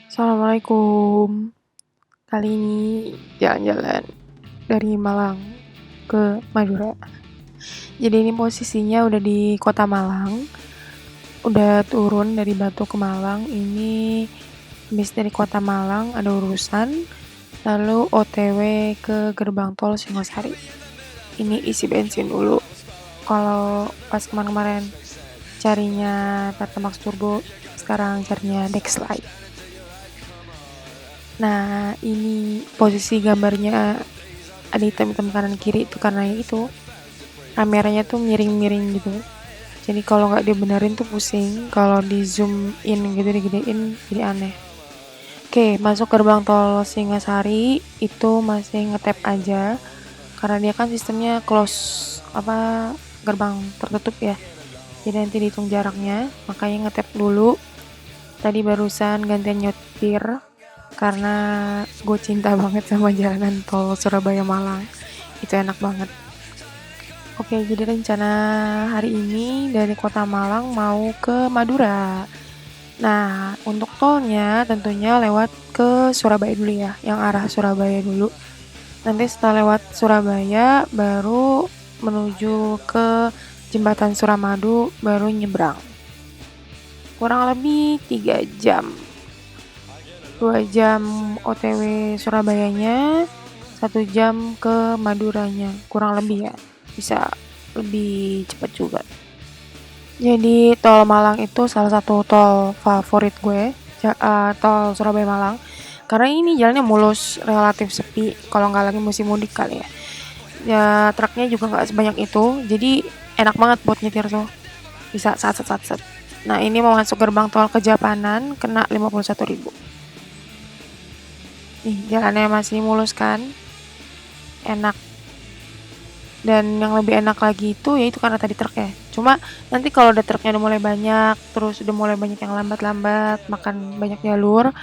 Assalamualaikum. Kali ini jalan-jalan dari Malang ke Madura. Jadi ini posisinya udah di kota Malang. Udah turun dari Batu ke Malang. Ini habis dari kota Malang ada urusan. Lalu OTW ke gerbang tol Singosari. Ini isi bensin dulu. Kalau pas kemarin-kemarin carinya Pertamax Turbo, sekarang carinya Dexlite. Nah, ini posisi gambarnya ada hitam-hitam kanan kiri itu karena itu kameranya tuh miring-miring gitu. Jadi kalau nggak dibenerin tuh pusing. Kalau di zoom in gitu digedein jadi aneh. Oke, masuk gerbang tol Singasari itu masih ngetap aja karena dia kan sistemnya close gerbang tertutup ya. Jadi nanti dihitung jaraknya, makanya ngetap dulu. Tadi barusan gantian nyetir karena gue cinta banget sama jalanan tol Surabaya Malang, itu enak banget. Oke, jadi rencana hari ini dari kota Malang mau ke Madura. Nah, untuk tolnya tentunya lewat ke Surabaya dulu ya, yang arah Surabaya dulu. Nanti setelah lewat Surabaya baru menuju ke jembatan Suramadu, baru nyebrang. Kurang lebih 3 jam. 2 jam OTW Surabayanya, 1 jam ke Maduranya, kurang lebih ya, bisa lebih cepat juga. Jadi tol Malang itu salah satu tol favorit gue, tol Surabaya Malang, karena ini jalannya mulus, relatif sepi, kalau nggak lagi musim mudik kali ya. Ya truknya juga nggak sebanyak itu, jadi enak banget buat nyetir tuh, bisa sat. Nah ini mau masuk gerbang tol Kejapanan, kena 51.000. Nih jalannya masih mulus kan, enak. Dan yang lebih enak lagi itu yaitu karena tadi truk ya. Cuma nanti kalau udah truknya udah mulai banyak, terus udah mulai banyak yang lambat-lambat, makan banyak jalur,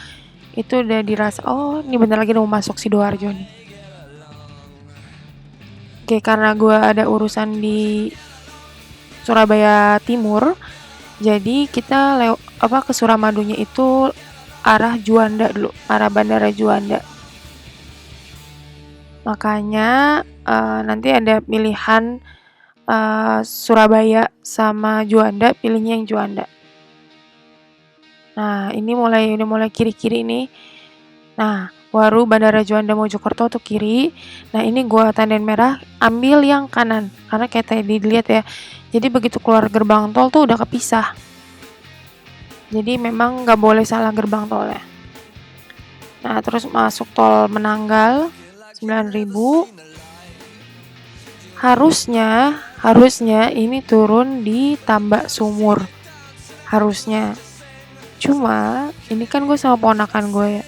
itu udah dirasa, oh ini bentar lagi udah mau masuk Sidoarjo nih. Oke, karena gue ada urusan di Surabaya Timur, jadi kita ke Suramadunya itu arah Juanda dulu, arah Bandara Juanda. Makanya nanti ada pilihan Surabaya sama Juanda, pilihnya yang Juanda. Nah, ini udah mulai kiri-kiri nih. Nah, baru Bandara Juanda Mojokerto tuh kiri. Nah, ini gua tandain merah, ambil yang kanan. Karena kayak tadi dilihat ya. Jadi begitu keluar gerbang tol tuh udah kepisah. Jadi memang nggak boleh salah gerbang tolnya. Nah, terus masuk tol Menanggal 9.000. Harusnya ini turun di Tambak Sumur. Harusnya. Cuma ini kan gue sama ponakan gue ya.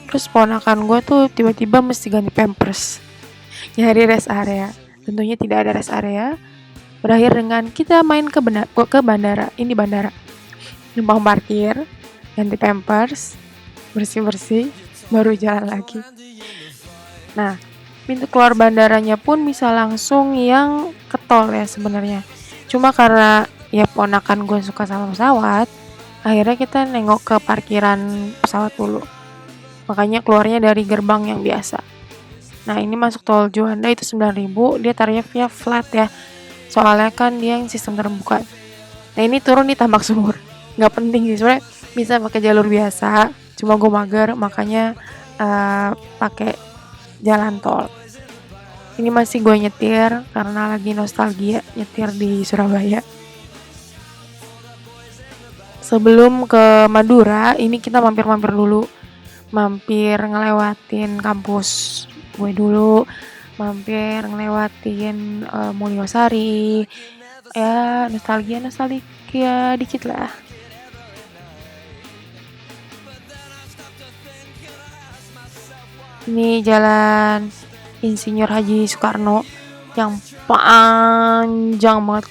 Terus ponakan gue tuh tiba-tiba mesti ganti pampers. Nyari rest area. Tentunya tidak ada rest area. Berakhir dengan kita main ke bandara. Ini bandara. Numpang parkir, ganti pampers, bersih-bersih, baru jalan lagi. Nah, pintu keluar bandaranya pun bisa langsung yang ke tol ya sebenarnya. Cuma karena ya ponakan gue suka sama pesawat, akhirnya kita nengok ke parkiran pesawat dulu. Makanya keluarnya dari gerbang yang biasa. Nah ini masuk tol Juanda itu 9.000, dia tarifnya flat ya. Soalnya kan dia yang sistem terbuka. Nah ini turun di Tambak Sumur. Gak penting sih sebenarnya, bisa pakai jalur biasa. Cuma gue mager, makanya pakai jalan tol. Ini masih gue nyetir karena lagi nostalgia nyetir di Surabaya. Sebelum ke Madura, ini kita mampir-mampir dulu. Mampir ngelewatin kampus gue dulu. Mampir ngelewatin Mulyosari. Ya, nostalgia dikit lah. Ini jalan Insinyur Haji Soekarno yang panjang banget.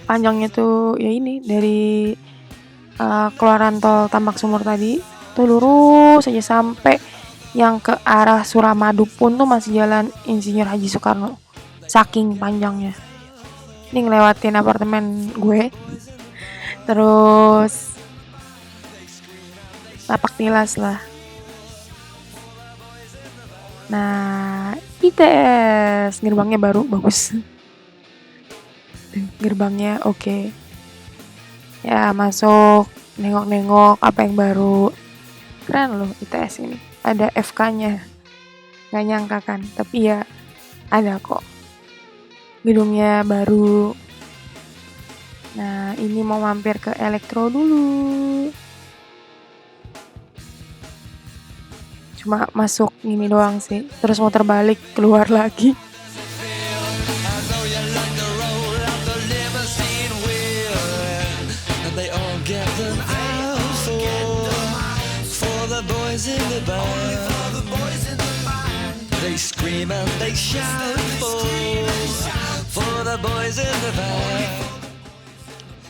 Panjangnya tuh ya ini dari keluaran tol Tambak Sumur tadi tuh lurus aja sampai yang ke arah Suramadu pun tuh masih jalan Insinyur Haji Soekarno. Saking panjangnya. Ini ngelewatin apartemen gue. Terus lapak tilas lah. Nah, ITS gerbangnya baru, bagus. Gerbangnya oke. Ya, masuk, nengok-nengok apa yang baru. Keren loh ITS ini. Ada FK-nya. Gak nyangka kan, tapi ya ada kok. Gedungnya baru. Nah, ini mau mampir ke elektro dulu. Cuma masuk ini doang sih. Terus muter balik, keluar lagi. They scream and they shout for the boys in the band.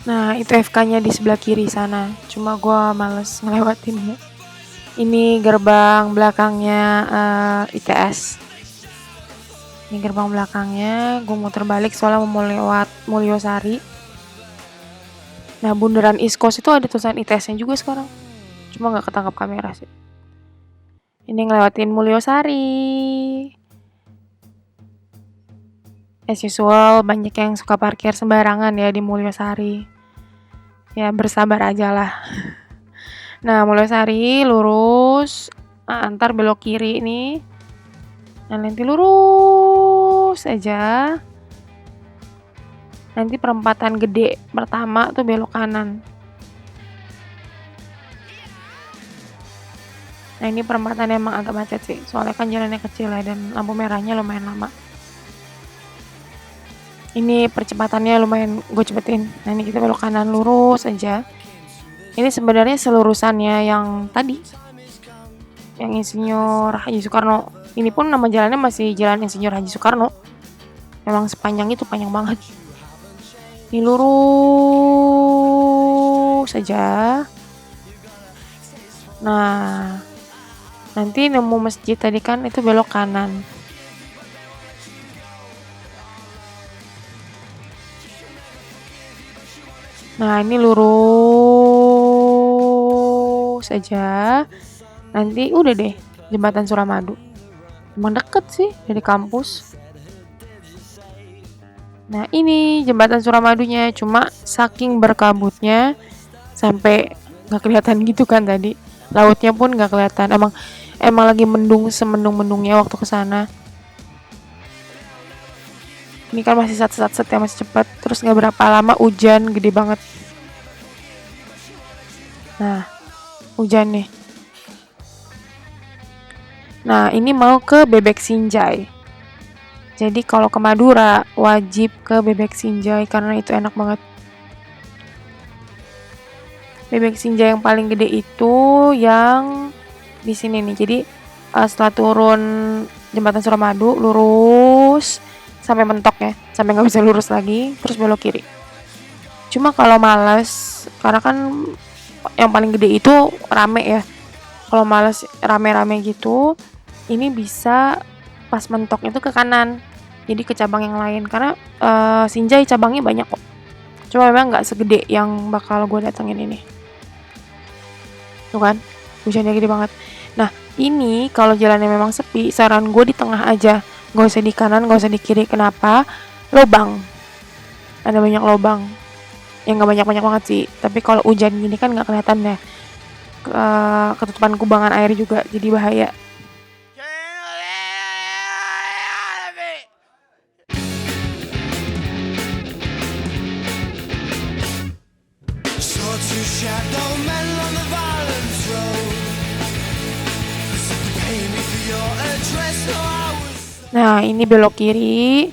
Nah, itu FK-nya di sebelah kiri sana. Cuma gua males ngelewatinnya. Ini gerbang belakangnya ITS. Ini gerbang belakangnya. Gue muter balik soalnya mau lewat Mulyosari. Nah, bundaran East Coast itu ada tulisan ITS-nya juga sekarang. Cuma nggak ketangkap kamera sih. Ini ngelewatin Mulyosari. As usual, banyak yang suka parkir sembarangan ya di Mulyosari. Ya, bersabar aja lah. Nah, Mulyosari lurus. Antar belok kiri nih. Nah, nanti lurus aja. Nanti perempatan gede pertama tuh belok kanan. Nah, ini perempatan emang agak macet sih. Soalnya kan jalannya kecil ya dan lampu merahnya lumayan lama. Ini percepatannya lumayan gue cepetin. Nah, ini kita belok kanan lurus aja. Ini sebenarnya selurusannya yang tadi. Yang Insinyur Haji Soekarno. Ini pun nama jalannya masih Jalan Insinyur Haji Soekarno. Memang sepanjang itu, panjang banget. Ini lurus saja. Nah, nanti nemu masjid tadi kan itu belok kanan. Nah, ini lurus saja. Nanti udah deh Jembatan Suramadu. Emang deket sih dari kampus. Nah, ini Jembatan Suramadunya, cuma saking berkabutnya sampai nggak kelihatan gitu kan tadi. Lautnya pun nggak kelihatan. Emang lagi mendung semendung-mendungnya waktu kesana. Ini kan masih sat-sat ya, masih cepat. Terus nggak berapa lama hujan gede banget. Nah, hujan nih. Nah, ini mau ke Bebek Sinjai. Jadi kalau ke Madura wajib ke Bebek Sinjai karena itu enak banget. Bebek Sinjai yang paling gede itu yang di sini nih. Jadi setelah turun Jembatan Suramadu lurus sampai mentok ya, sampai nggak bisa lurus lagi, terus belok kiri. Cuma kalau males, karena kan yang paling gede itu rame ya. Kalau males rame-rame gitu, ini bisa pas mentok itu ke kanan, jadi ke cabang yang lain. Karena Sinjai cabangnya banyak kok. Cuma memang nggak segede yang bakal gue datengin ini. Tuh kan, hujannya gede banget. Nah, ini kalau jalannya memang sepi, saran gue di tengah aja. Gak usah di kanan, gak usah di kiri. Kenapa? Lobang. Ada banyak lobang. Yang gak banyak-banyak banget sih. Tapi kalau hujan gini kan gak kelihatan ya. Ketutupan kubangan air juga, jadi bahaya. Nah, ini belok kiri.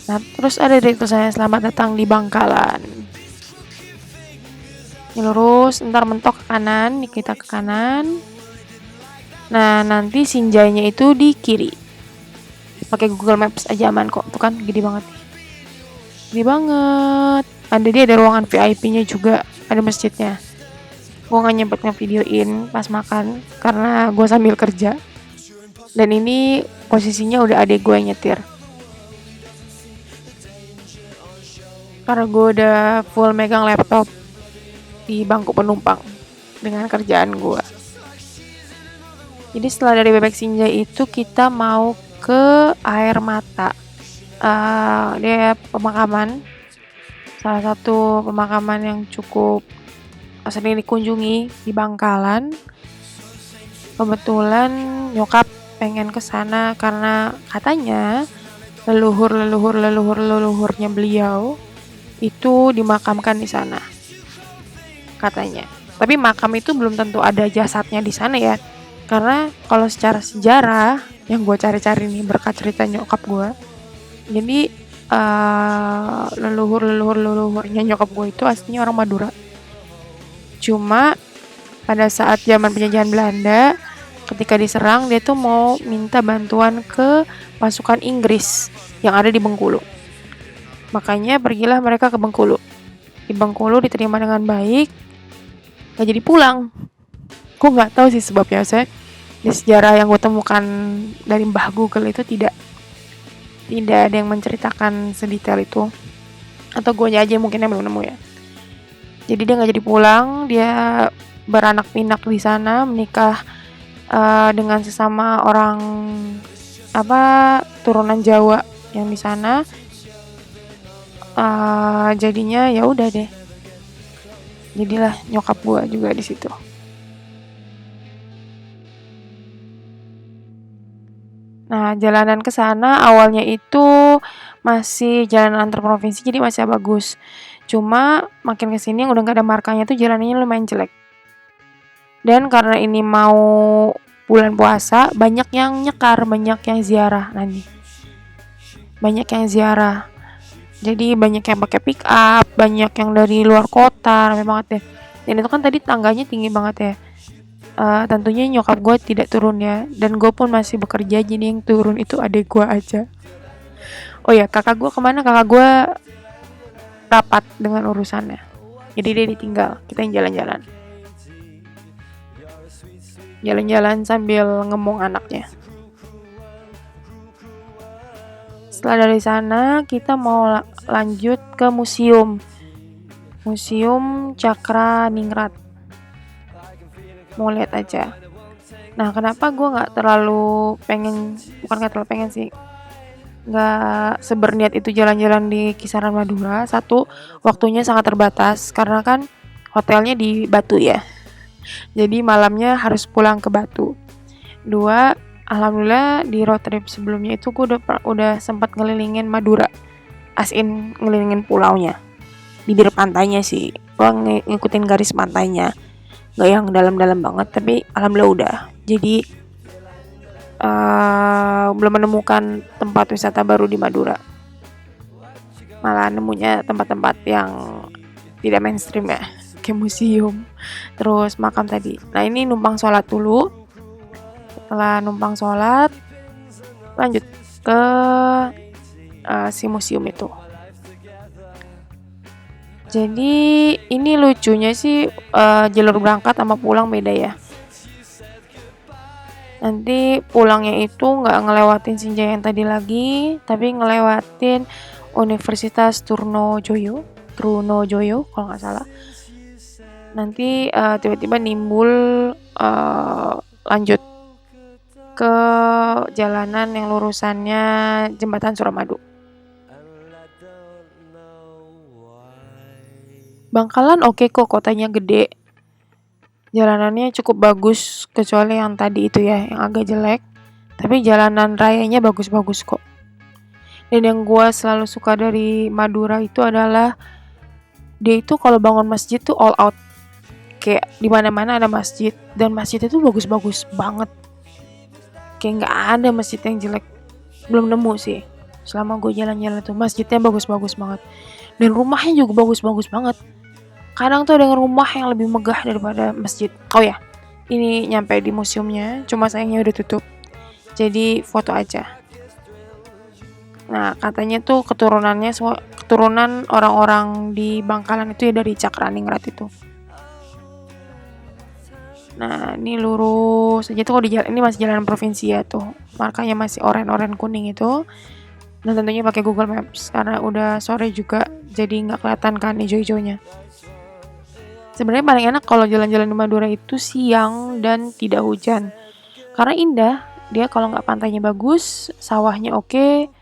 Nah, terus ada dari tulisannya selamat datang di Bangkalan. Ini lurus, ntar mentok ke kanan, kita ke kanan. Nah, nanti Sinjainya itu di kiri. Pakai Google Maps aja aman kok. Tuh kan, gede banget. Gede banget. Ada ruangan VIP-nya juga, ada masjidnya. Gue gak nyempet ngevideoin pas makan karena gue sambil kerja. Dan ini posisinya udah adek gue yang nyetir. Karena gue udah full megang laptop di bangku penumpang. dengan kerjaan gue. Jadi setelah dari Bebek Sinjai itu kita mau ke Air Mata. Dia pemakaman, salah satu pemakaman yang cukup sering dikunjungi di Bangkalan. Kebetulan nyokap pengen kesana karena katanya leluhurnya beliau itu dimakamkan di sana katanya. Tapi makam itu belum tentu ada jasadnya di sana ya, karena kalau secara sejarah yang gue cari-cari nih berkat cerita nyokap gue, jadi leluhurnya nyokap gue itu aslinya orang Madura. Cuma pada saat zaman penjajahan Belanda, ketika diserang, dia tuh mau minta bantuan ke pasukan Inggris yang ada di Bengkulu. Makanya pergilah mereka ke Bengkulu. Di Bengkulu diterima dengan baik, gak jadi pulang. Gue gak tahu sih sebabnya. Saya di sejarah yang gue temukan dari Mbah Google itu tidak ada yang menceritakan sedetail itu. Atau gue aja mungkin yang belum nemu ya. Jadi dia gak jadi pulang, dia beranak pinak di sana, menikah dengan sesama orang turunan Jawa yang di sana. Jadinya ya udah deh, jadilah nyokap gua juga di situ. Nah, jalanan ke sana awalnya itu masih jalan antar provinsi, jadi masih bagus. Cuma makin kesini yang udah gak ada markanya tuh jalanannya lumayan jelek. Dan karena ini mau bulan puasa, banyak yang nyekar, banyak yang ziarah nanti. Banyak yang ziarah. Jadi banyak yang pakai pick up, banyak yang dari luar kota, ramai banget ya. Dan itu kan tadi tangganya tinggi banget ya. Tentunya nyokap gue tidak turun ya, dan gue pun masih bekerja, jadi yang turun itu adik gue aja. Oh ya, kakak gue kemana? Kakak gue rapat dengan urusannya, jadi dia ditinggal. Kita yang jalan-jalan sambil ngemong anaknya. Setelah dari sana kita mau lanjut ke museum Cakra Ningrat. Mau lihat aja. Nah, kenapa gue nggak terlalu pengen sih, nggak seberniat itu jalan-jalan di kisaran Madura. Satu, waktunya sangat terbatas karena kan hotelnya di Batu ya. Jadi malamnya harus pulang ke Batu. Dua, alhamdulillah di road trip sebelumnya itu gue udah sempat ngelilingin Madura, ngelilingin pulaunya, bibir pantainya sih. Gue ngikutin garis pantainya, gak yang dalam-dalam banget, tapi alhamdulillah udah. Jadi belum menemukan tempat wisata baru di Madura, malah nemunya tempat-tempat yang tidak mainstream ya, kayak museum, terus makam tadi. Nah, ini numpang sholat dulu. Setelah numpang sholat, lanjut ke si museum itu. Jadi ini lucunya sih, jalur berangkat sama pulang beda ya. Nanti pulangnya itu nggak ngelewatin Sinjai yang tadi lagi, tapi ngelewatin Universitas Trunojoyo kalau nggak salah. Nanti tiba-tiba nimbul lanjut ke jalanan yang lurusannya Jembatan Suramadu. Bangkalan oke kok, kotanya gede, jalanannya cukup bagus, kecuali yang tadi itu ya yang agak jelek. Tapi jalanan rayanya bagus-bagus kok. Dan yang gue selalu suka dari Madura itu adalah dia itu kalau bangun masjid tuh all out, kayak di mana-mana ada masjid, dan masjidnya tuh bagus-bagus banget. Kayak nggak ada masjid yang jelek, belum nemu sih selama gue jalan-jalan tuh. Masjidnya bagus-bagus banget, dan rumahnya juga bagus-bagus banget. Kadang tuh ada rumah yang lebih megah daripada masjid. Oh ya, ini nyampe di museumnya, cuma sayangnya udah tutup, jadi foto aja. Nah, katanya tuh keturunan orang-orang di Bangkalan itu ya dari Cakraningrat itu. Nah, ini lurus aja tuh, kalau di jalan ini masih jalanan provinsi ya tuh, markanya masih oren kuning itu. Dan tentunya pakai Google Maps karena udah sore juga, jadi nggak kelihatan kan hijau-hijaunya. Sebenarnya paling enak kalau jalan-jalan di Madura itu siang dan tidak hujan. Karena indah, dia kalau nggak pantainya bagus, sawahnya oke,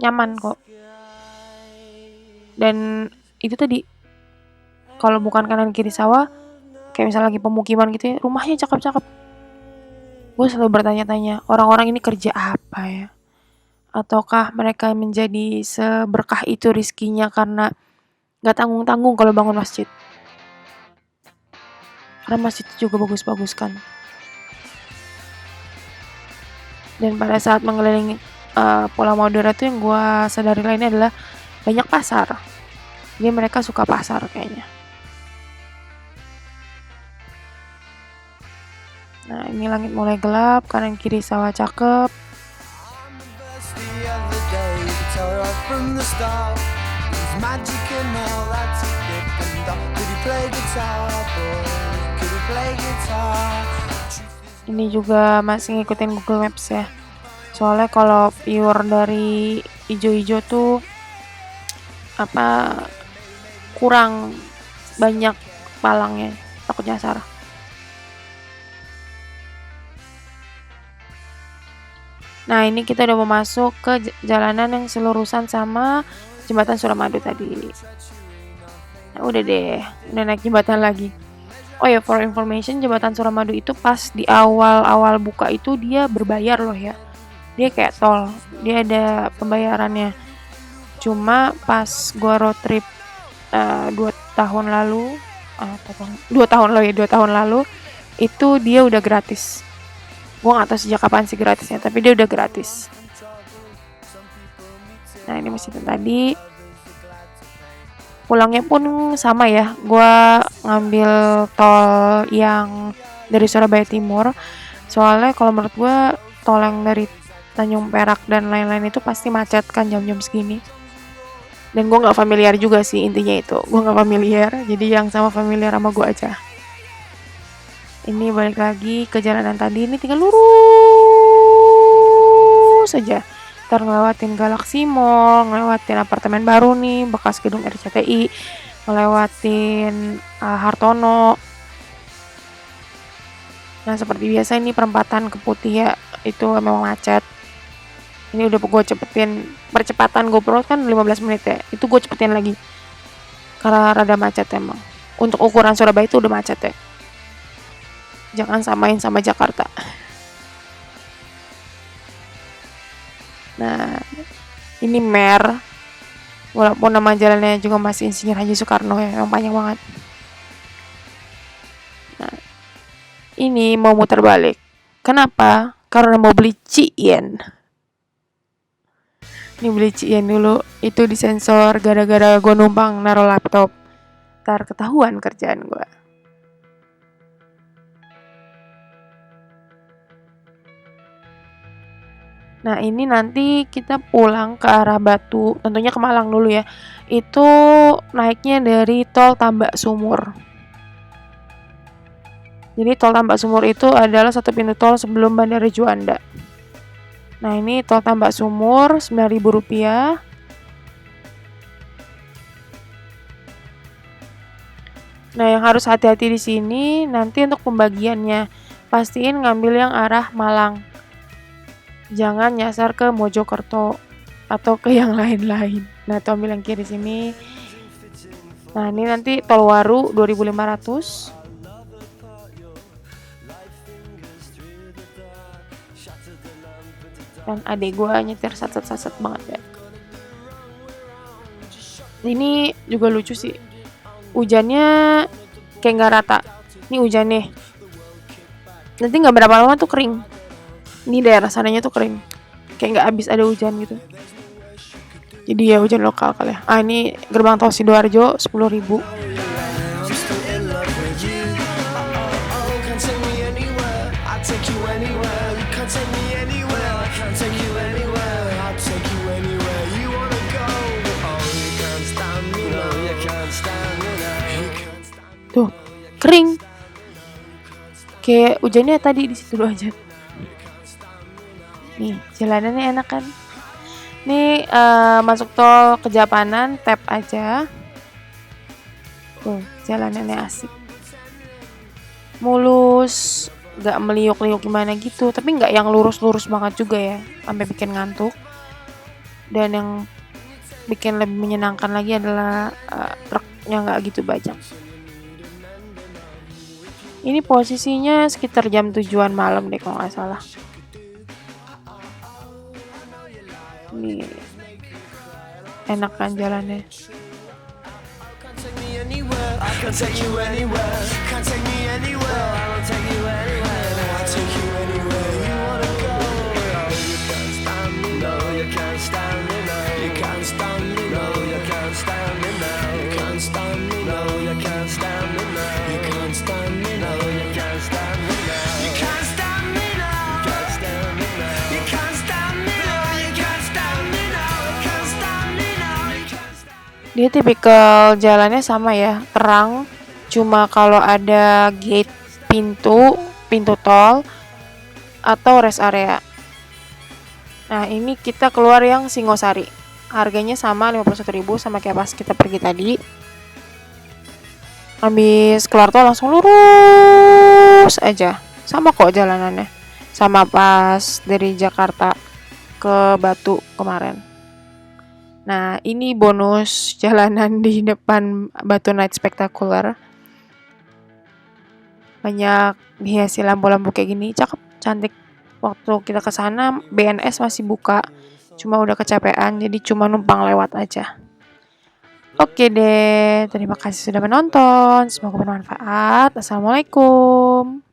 nyaman kok. Dan itu tadi, kalau bukan kanan kiri sawah, kayak misalnya lagi pemukiman gitu ya, rumahnya cakep-cakep. Gue selalu bertanya-tanya, orang-orang ini kerja apa ya? Ataukah mereka menjadi seberkah itu rizkinya karena nggak tanggung-tanggung kalau bangun masjid? Karena masjid juga bagus-bagus kan. Dan pada saat mengelilingi Pulau Madura tuh yang gue sadari lainnya adalah banyak pasar. Jadi mereka suka pasar kayaknya. Nah, ini langit mulai gelap, kanan kiri sawah cakep. Ini juga masih ngikutin Google Maps ya. Soalnya kalau viewer dari ijo-ijo tuh kurang banyak palangnya, takut nyasar. Nah, ini kita udah mau masuk ke jalanan yang selurusan sama jembatan Suramadu tadi. Nah, udah deh, udah naik jembatan lagi. Oh ya, for information, jembatan Suramadu itu pas di awal-awal buka itu dia berbayar loh ya. Dia kayak tol, dia ada pembayarannya. Cuma pas gua road trip 2 tahun lalu, 2 tahun lalu itu dia udah gratis. Gua nggak tahu sejak kapan sih gratisnya, tapi dia udah gratis. Nah, ini masjid tadi. Pulangnya pun sama ya, gua ngambil tol yang dari Surabaya Timur. Soalnya kalau menurut gua tol yang dari Tanjung Perak dan lain-lain itu pasti macet kan jam-jam segini. Dan gue nggak familiar juga sih, intinya itu gue nggak familiar, jadi yang sama familiar sama gue aja. Ini balik lagi ke jalanan tadi, ini tinggal lurus saja, ntar ngelewatin Galaxy Mall, ngelewatin apartemen baru nih bekas gedung RCTI, ngelewatin Hartono. Nah, seperti biasa ini perempatan ke Putih ya, itu memang macet. Ini udah gue cepetin, percepatan GoPro kan 15 menit ya, itu gue cepetin lagi karena rada macet emang. Untuk ukuran Surabaya itu udah macet ya, jangan samain sama Jakarta. Nah, ini Mer, walaupun nama jalannya juga masih Insinyur Haji Soekarno ya, emang panjang banget. Nah, ini mau muter balik, kenapa? Karena mau beli Cien. Ini beli Cien dulu, itu disensor gara-gara gue numpang naruh laptop, ntar ketahuan kerjaan gue. Nah, ini nanti kita pulang ke arah Batu, tentunya ke Malang dulu ya. Itu naiknya dari tol Tambak Sumur. Jadi tol Tambak Sumur itu adalah satu pintu tol sebelum Bandara Juanda. Nah, ini tol Tambak Sumur, Rp9.000. Nah, yang harus hati-hati di sini nanti untuk pembagiannya, pastiin ngambil yang arah Malang. Jangan nyasar ke Mojokerto atau ke yang lain-lain. Nah, itu ambil yang kiri sini. Nah, ini nanti tol Waru 2.500. Dan adek gue nyetir sat-sat banget ya. Ini juga lucu sih, hujannya kayak nggak rata. Ini hujan nih, nanti nggak berapa lama tuh kering. Ini daerah sananya tuh kering, kayak nggak habis ada hujan gitu. Jadi ya hujan lokal kali ya. Ini gerbang tol Sidoarjo 10.000. Tuh, kering. Kayak hujannya tadi di situ aja. Nih, jalanannya enak kan? Nih, masuk tol Kejapanan, tap aja. Jalanannya asik, mulus, gak meliuk-liuk gimana gitu, tapi gak yang lurus-lurus banget juga ya sampai bikin ngantuk. Dan yang bikin lebih menyenangkan lagi adalah truknya gak gitu banyak. Ini posisinya sekitar jam 7-an malam deh kalau gak salah. Ini enak kan jalannya. I can take you anywhere. Can't take me anywhere. I won't take you anywhere. I'll take you anywhere you wanna go. No, you can't stand me. No, you can't stand me. No, you can't stand me. No, you can't stand me. No, you can't stand me. No, you can't stand me. No, you can't stand me. No, you can't stand me. No, you can't stand me. No, you can't stand me. No, you can't stand me. No, you can't stand me. No, you can't stand me. No, you can't stand me. Dia tipikal jalannya sama ya, terang. Cuma kalau ada gate pintu tol atau rest area. Nah, ini kita keluar yang Singosari. Harganya sama 51.000 sama kayak pas kita pergi tadi. Habis keluar tol langsung lurus aja. Sama kok jalanannya. Sama pas dari Jakarta ke Batu kemarin. Nah, ini bonus jalanan di depan Batu Night Spectacular. Banyak dihiasi lampu-lampu kayak gini, cakep, cantik. Waktu kita ke sana BNS masih buka, cuma udah kecapean jadi cuma numpang lewat aja. Oke deh, terima kasih sudah menonton, semoga bermanfaat. Assalamualaikum.